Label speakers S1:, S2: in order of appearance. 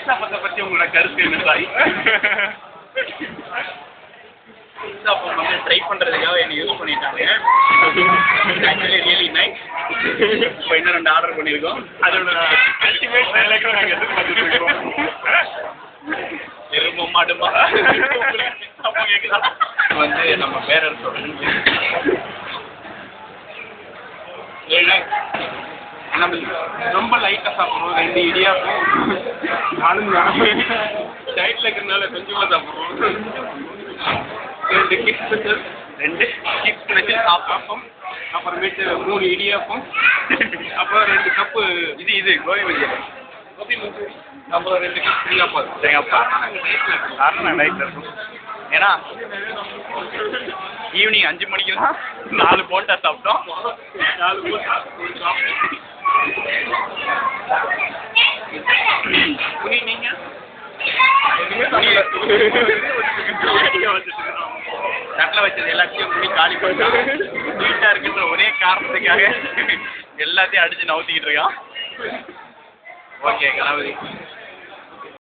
S1: Pizza பத்தி உங்களோட கருத்து என்ன சாய்? பீட்சா வந்து ட்ரை பண்ணுறதுக்காக என்னை யூஸ் பண்ணிட்டாங்க. Actually really nice. இப்போ இன்னும் 2 ஆர்டர் பண்ணியிருக்கோம். அதோட அல்டிமேட் டைலாக் நாங்கள் எதிர்பார்த்துட்டு இருக்கோம். எரும மாடுமா வந்து நம்ம பேரர் சொல்றேன். ரொம்ப லைட்டா சாப்பிடுவோம். 2 இடியாப்பம் டயட்ல இருக்கிறதுனால கொஞ்சமா சாப்பிடுவோம். 2 கிட்ஸ் ஸ்பெஷல், 2 கிட்ஸ் ஸ்பெஷல் சாப்பிட்டோம். அப்புறமேட்டு 3 இடியாப்பம், அப்புறம் 2 கப்பு இது கோபி மஞ்சள், அப்புறம் 2 கப் தேங்காய். காரணம் நான் நைட்டில் இருக்கும். ஏன்னா ஈவினிங் 5 மணிக்கு தான் 4 போட்டா சாப்பிட்டோம். 4 போட்டா நீங்க தட்டில் வச்சது எல்லாத்தையும் முடி காலி பண்ணிட்டோம். நீட்டா இருக்குன்ற ஒரே காரணத்துக்காக எல்லாத்தையும் அடிச்சு நவுத்திக்கிட்டு இருக்கான். ஓகே கணபதி.